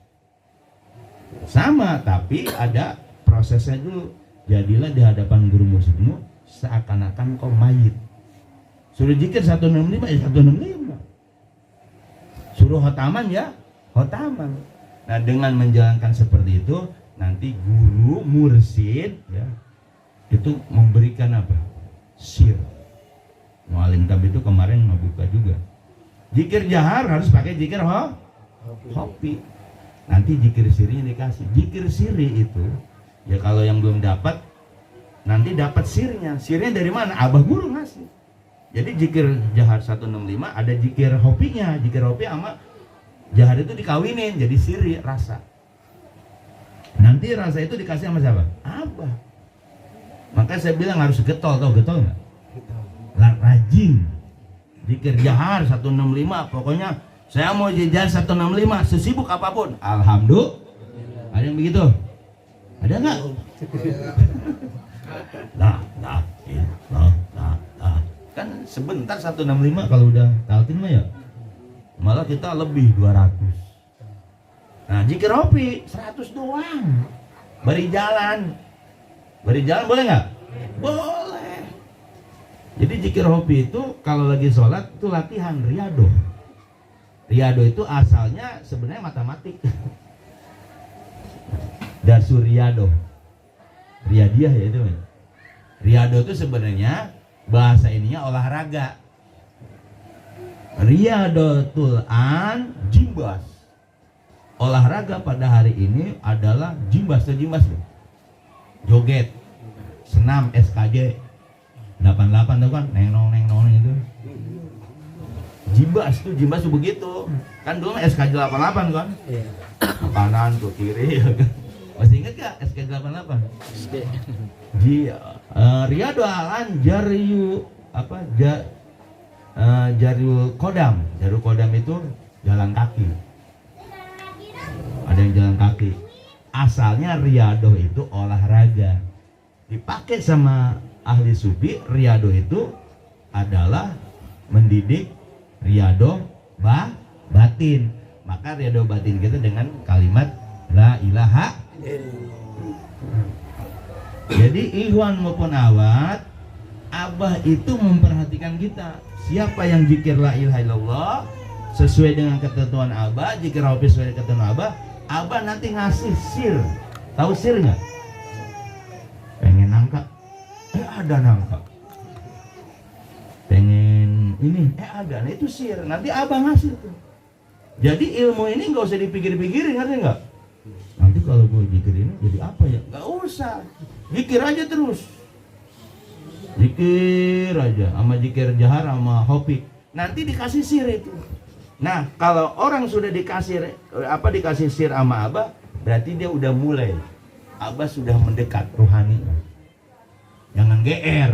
Sama, tapi ada prosesnya dulu. Jadilah di hadapan guru mursyidmu seakan-akan kau mayit. Suruh zikir 165 ya 165. Suruh khotaman ya khotaman. Nah, dengan menjalankan seperti itu, nanti guru mursyid ya itu memberikan apa? Sir. Mualim tab itu kemarin ngebuka juga. Zikir jahar harus pakai zikir hopi. Nanti zikir sirinya dikasih. Zikir siri itu ya kalau yang belum dapat nanti dapat sirnya. Sirnya dari mana? Abah guru ngasih. Jadi zikir jahar 165 ada zikir hopinya. Zikir hopi sama jahar itu dikawinin jadi siri rasa. Nanti rasa itu dikasih sama siapa? Abah. Makanya saya bilang harus getol. Tau getol nggak? Rajin. Zikir jahar 165. Pokoknya saya mau jahar 165 sesibuk apapun. Alhamdulillah. Ada yang begitu? Ada nggak? Nah. Kan sebentar 165 kalau udah talqin mah ya. Malah kita lebih 200. Nah, zikir hopi 100 doang. Bari jalan boleh nggak? Boleh. Jadi zikir hobi itu kalau lagi sholat itu latihan riyado. Riyado itu asalnya sebenarnya matematik. Darsu riyado. Riyadiah ya itu. Riyado itu sebenarnya bahasa ininya olahraga. Riyadotul an jimbas. Olahraga pada hari ini adalah jimbas loh. Joget, senam SKJ 88 tuh kan, neng nong itu. Jimbas tuh begitu. Kan dulu SKJ 88 kan? Iya. Kanan ke kiri ya kan. Masih ingat gak SKJ 88? Riyadu alan jariyu Jarul Kodam. Jarul Kodam itu jalan kaki. Ada yang jalan kaki. Asalnya riyado itu olahraga. Dipakai sama ahli sufi, riyado itu adalah mendidik riyado batin. Maka riyado batin kita dengan kalimat la ilaha. Jadi ikhwan maupun awat, Abah itu memperhatikan kita. Siapa yang zikir la ilaha illallah sesuai dengan ketentuan Abah, zikir hobi sesuai dengan ketentuan Abah nanti ngasih sir. Tahu sir nggak? Pengen nangka, ada nangka. Pengen ini, ada. Nah itu sir. Nanti Abah ngasih tuh. Jadi ilmu ini nggak usah dipikir-pikirin, ngerti nggak? Nanti kalau gue zikir ini jadi apa ya? Nggak usah. Zikir aja terus. Zikir aja, sama zikir jahar sama hobi. Nanti dikasih sir itu. Nah, kalau orang sudah dikasih sir sama Abah, berarti dia udah mulai. Abah sudah mendekat rohani. Jangan GR.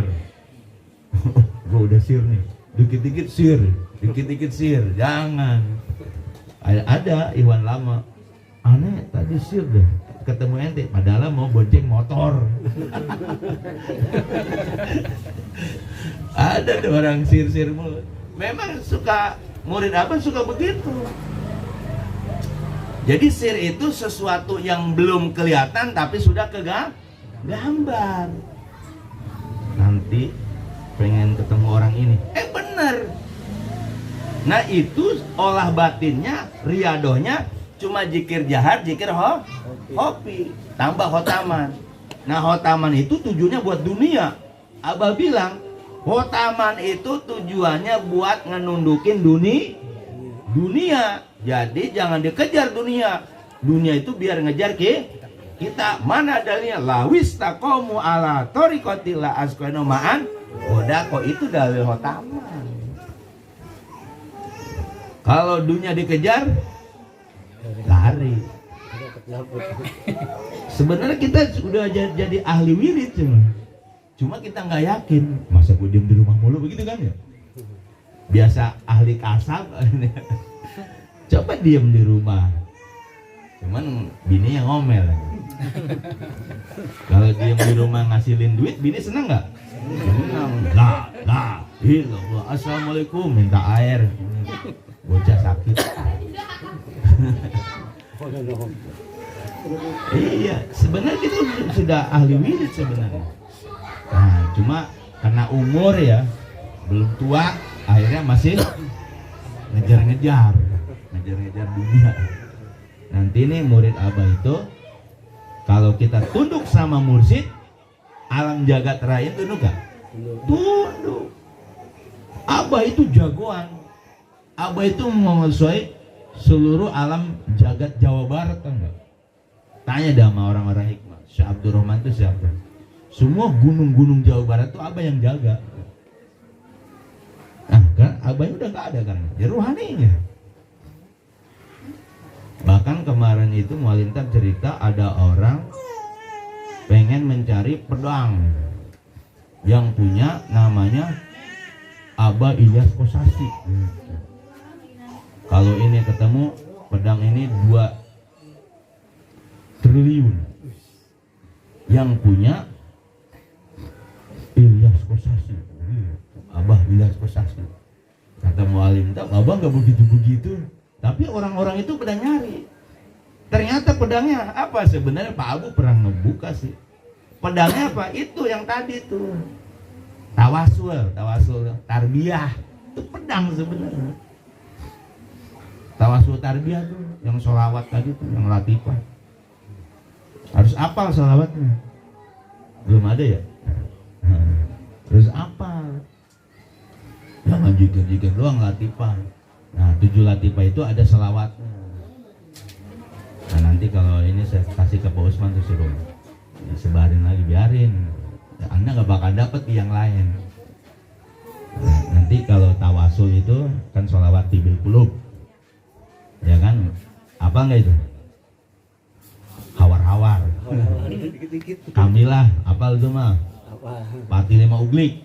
Gue udah sir nih. Dikit-dikit sir. Jangan. Ada Iwan lama. Aneh tadi sir deh. Ketemu ente, padahal mau bonceng motor. Ada tuh orang sir-sir mulu. Memang suka, murid apa suka begitu. Jadi sir itu sesuatu yang belum kelihatan tapi sudah kegambar. Nanti pengen ketemu orang ini. Bener. Nah itu olah batinnya, riyadohnya cuma zikir jahar, zikir hobi, tambah khotaman. Nah khotaman itu tujuannya buat dunia. Abah bilang khotaman itu tujuannya buat ngenundukin dunia. Jadi jangan dikejar dunia. Dunia itu biar ngejar kita. Mana dalilnya? Lawis taqomu ala thoriqatil la asqanu ma'an. Kok itu dalil khotaman. Kalau dunia dikejar, lari. Sebenarnya kita sudah jadi ahli wirid cuma kita nggak yakin. Masa gue diem di rumah mulu begitu kan ya? Biasa ahli kasab. Coba diem di rumah. Cuman bini yang ngomel. Kalau diem di rumah ngasilin duit, bini seneng nggak? Seneng. Lah. Assalamualaikum, minta air. Bocah sakit. Iya, sebenarnya kita sudah ahli wirid sebenarnya. Nah, cuma karena umur ya belum tua, akhirnya masih ngejar dunia. Nanti nih murid Abah itu kalau kita tunduk sama mursyid, alam jagat raya tunduk gak? Tunduk. Abah itu jagoan. Abah itu menguasai seluruh alam jagat Jawa Barat, kan enggak? Tanya dah sama orang-orang hikmah. Syekh Abdurrahman itu siapa? Semua gunung-gunung Jawa Barat itu Abah yang jaga. Nah, kan Abahnya udah nggak ada kan? Ya rohaninya. Bahkan kemarin itu Mualintar cerita ada orang pengen mencari pedang yang punya namanya Abah Ilyas Kosasi. Kalau ini ketemu pedang ini 2 triliun yang punya Ilyas Kosasi. Abah Ilyas Kosasi. Kata mualim, Abah nggak begitu-begitu. Tapi orang-orang itu pada nyari. Ternyata pedangnya apa? Sebenarnya Pak Abu pernah ngebuka sih. Pedangnya apa? Itu yang tadi tuh. Tawasul tarbiyah. Itu pedang sebenarnya. Tawasul tarbiyah tuh yang sholawat tadi tuh, yang latifah. Harus apal sholawatnya. Belum ada ya? Harus apal. Jangan jikir-jikir doang latifah. Nah 7 latifah itu ada sholawatnya. Nah nanti kalau ini saya kasih ke Pak Usman tuh suruh sebarin lagi, biarin. Anda gak bakal dapet di yang lain. Nah, nanti kalau tawasul itu kan sholawat bil qulub, ya kan? Apa enggak itu? Hawar-hawar. Kamilah, apal itu mah? Fatih 5 uglik.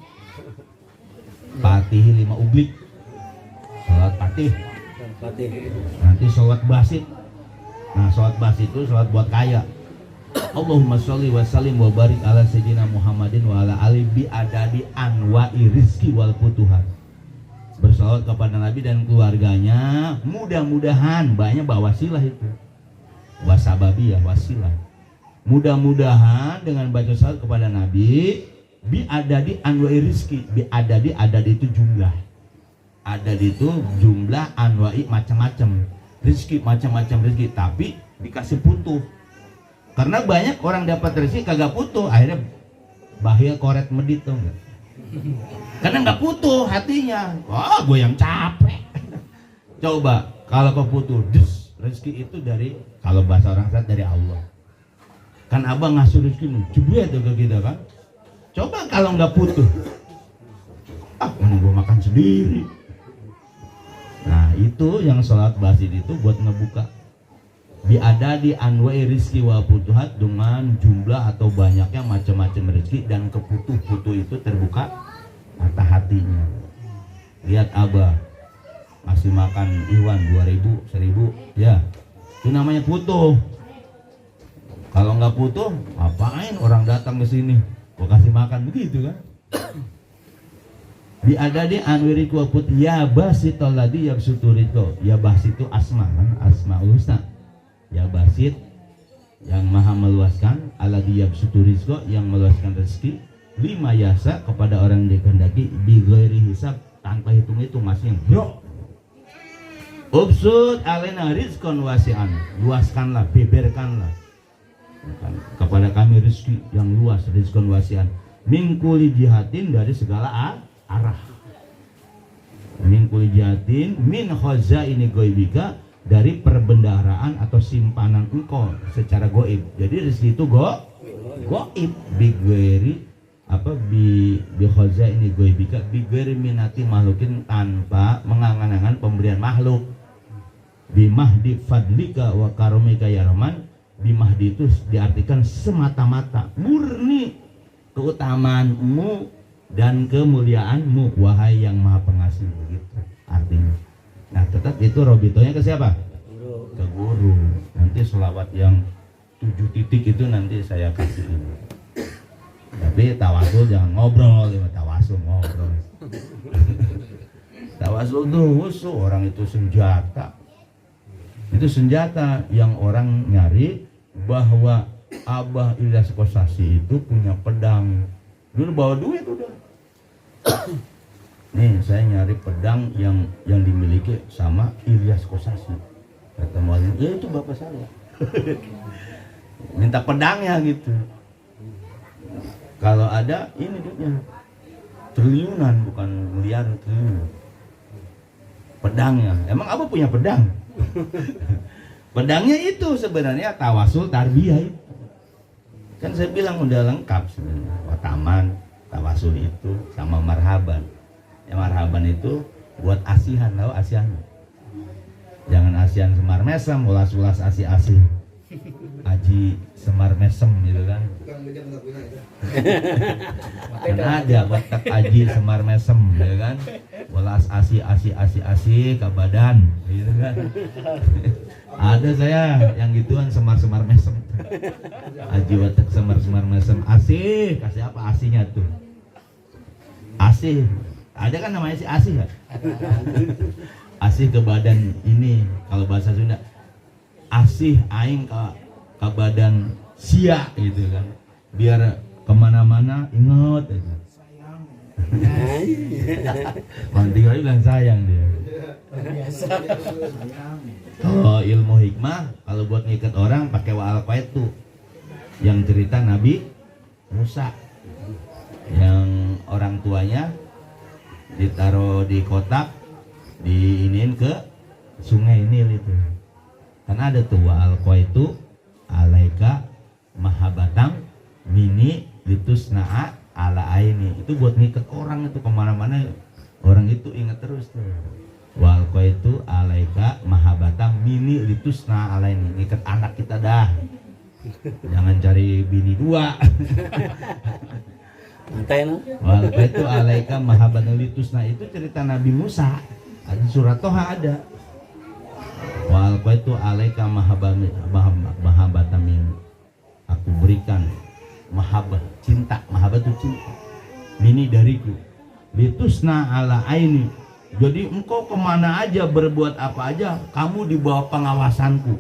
Fatih 5 uglik. Sholat Fatih. Nanti sholat basit. Nah sholat basit itu sholat buat kaya. Allahumma sholli wa sallim wa barik ala sayyidina Muhammadin wa ala ali bi adadi anwa'i rizki wal futuhat. Bersalawat kepada Nabi dan keluarganya, mudah-mudahan banyak wasilah itu. Wasababiyah, wasilah. Mudah-mudahan dengan baca salawat kepada Nabi bi adadi anwa'i rizki. Bi adadi itu jumlah. Adad itu jumlah, anwa'i macam-macam. Rizki macam-macam rizki, tapi dikasih putuh. Karena banyak orang dapat rezeki kagak putuh, akhirnya bahaya koret medit tuh enggak. Karena nggak putuh hatinya. Wah, gue yang capek. Coba kalau kau putuh, rezeki itu dari, kalau bahasa orang Arab, dari Allah. Kan abang ngasih rezeki nih, jebret tuh ke kita kan. Coba kalau nggak putuh, mana gue makan sendiri. Nah itu yang sholat basit itu buat ngebuka. Biadadi anwa'i rizki wa futuhat, dengan jumlah atau banyaknya macam-macam rezeki dan keputuh-putuh itu terbuka mata hatinya. Lihat abah masih makan iwan 2000, 1000, ya itu namanya putuh. Kalau nggak putuh, ngapain orang datang ke sini? Gua kasih makan begitu kan? Biadadi anwa'i wa futuh ya basitol ladzi yabsuturito. Ya basit itu asma kan, asmaul husna. Ya basit yang maha meluaskan, alladzi yabsutu rizqa, yang meluaskan rezeki, lima yasa, kepada orang yang dikehendaki, bi ghairi hisab, tanpa hitung-hitung. Masih bro, ubsud alaina rizqan wasi'an, luaskanlah, beberkanlah kepada kami rezeki yang luas, rizqan wasi'an, min kulli jihatin, dari segala arah, min kulli jihatin, min khazaini ghaibika, dari perbendaharaan atau simpanan engkau secara goib. Jadi rezeki itu goib, bigweri apa bi khazaini ghaibika, bigweri minati makhlukin, tanpa mengangan-angan pemberian makhluk. Bi mahdi fadlika wa karomika ya rahman. Bi mahdi itu diartikan semata-mata murni keutamaanmu dan kemuliaanmu, wahai yang maha pengasih, begitu artinya. Nah tetap itu robitonya ke siapa? Ke guru. Nanti selawat yang 7 titik itu nanti saya kasih ini. Tapi tawasul jangan ngobrol, tawasul ngobrol. Tawasul tuh musuh, orang itu senjata. Itu senjata yang orang nyari, bahwa Abah Ilyas Kosasih itu punya pedang. Dulu bawa duit udah. Nih saya nyari pedang yang dimiliki sama Ilyas Kosasih. Kata muallim, ya itu bapak saya. Minta pedangnya gitu. Kalau ada ini duitnya triliunan, bukan miliar, triliunan. Pedangnya, emang apa punya pedang? Pedangnya itu sebenarnya tawasul tarbiyah itu. Kan saya bilang udah lengkap sebenarnya. Wataman, tawasul itu sama marhaban. Ya marhaban itu buat asihan, tahu asihan? Jangan asihan semar mesem, ulas-ulas asi-asi. Aji semar mesem gitu kan. Kan ada watak aji semar mesem gitu kan. Ulas asi ke badan gitu kan. Ada saya yang gituan semar-semar mesem. Aji watak semar-semar mesem, asih, kasih apa asinya tuh? Asih. Ada kan namanya si asih kan? Asih ke badan ini, kalau bahasa Sunda asih aing ke badan sia gitu kan, biar kemana-mana ingat aja. Nanti kali bilang sayang dia. Biasa. Kalau ilmu hikmah, kalau buat ngikat orang pakai wa'al qaitu. Yang cerita Nabi Musa, yang orang tuanya ditaruh di kotak, diinin ke sungai Nil itu. Karena ada tuh wa'al qaitu alaika mahabatang mini litusna'a ala aini. Itu buat ngikat orang itu kemana-mana, orang itu ingat terus tuh. Wal qaitu alaika mahabatang mini litusna ala ini, ngikat anak kita dah. Jangan cari bini dua. Wal qaitu alaika mahabatang litusna itu cerita Nabi Musa. Ada surat Toha ada. Wal qaitu alaika mahabatang mini. Aku berikan mahabbah, cinta. Mahabbah itu cinta. Mini dariku. Litusna ala aini. Jadi engkau kemana aja, berbuat apa aja, kamu di bawah pengawasanku.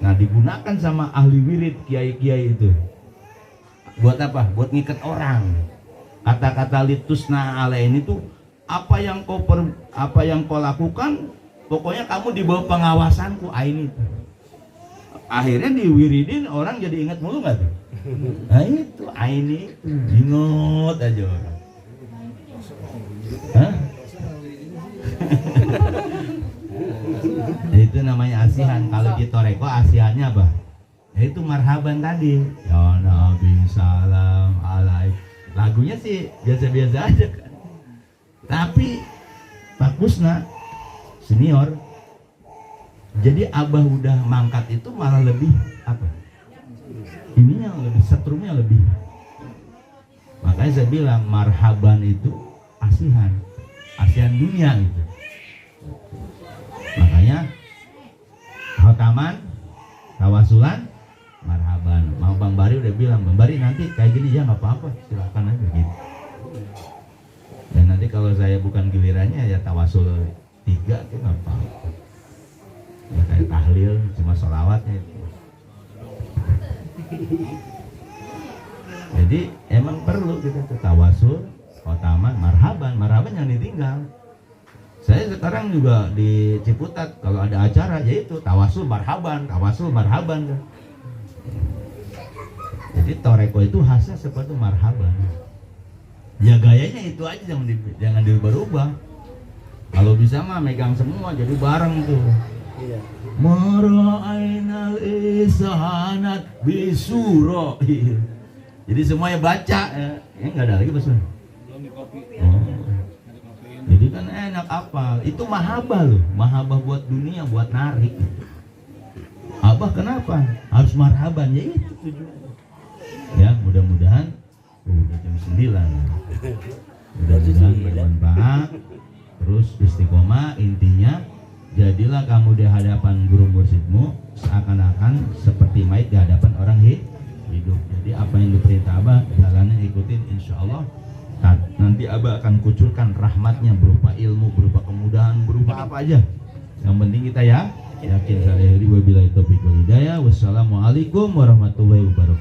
Nah, digunakan sama ahli wirid, kiai-kiai itu. Buat apa? Buat ngikat orang. Kata-kata litusna ala ini tuh apa yang kau lakukan, pokoknya kamu di bawah pengawasanku. Ini akhirnya diwiridin, orang jadi ingat mulu nggak tuh? Nah itu, ini ingat aja orang. Hah? Itu namanya asihan. Kalau di toreko asihannya apa? Itu marhaban tadi. Ya Nabi salam alaik. Lagunya sih biasa-biasa aja kan. Tapi Pak Kusna senior, jadi abah udah mangkat itu malah lebih apa? Ininya lebih, setrumnya lebih. Makanya saya bilang marhaban itu asihan, asihan dunia itu. Makanya khotaman, tawasulan, marhaban. Mau Bang Bari udah bilang, Bang Bari nanti kayak gini ya nggak apa-apa, silakan aja gitu. Dan nanti kalau saya bukan gilirannya ya tawasul 3 itu nggak apa-apa. Ya kayak tahlil, cuma sholawatnya itu. Jadi emang perlu kita gitu, tawasul, khotaman, marhaban. Marhaban yang ditinggal. Saya sekarang juga di Ciputat kalau ada acara yaitu tawasul marhaban, tawasul marhaban. Jadi toreko itu khasnya seperti marhaban. Ya gayanya itu aja, jangan dirubah-rubah. Kalau bisa mah megang semua jadi bareng tuh. Iya. Mara'ainal isahanat bisuro. Jadi semuanya baca ya. Enggak ada lagi bahasa. Oh. Jadi kan enak apa? Itu mahabbah loh, mahabbah buat dunia, buat narik. Abah kenapa? Harus marhaban, ya itu tujuannya. Ya mudah-mudahan udah jam 9. Mudah-mudahan bermanfaat. Terus istiqomah, intinya jadilah kamu di hadapan guru mursyidmu seakan-akan seperti mayit di hadapan orang hidup. Jadi apa yang diperintah Abah jalannya ikutin, insya Allah. Nanti Abah akan kucurkan rahmatnya berupa ilmu, berupa kemudahan, berupa apa aja. Yang penting kita ya yakin. Wabillahi taufiq wal hidayah. Wassalamualaikum warahmatullahi wabarakatuh.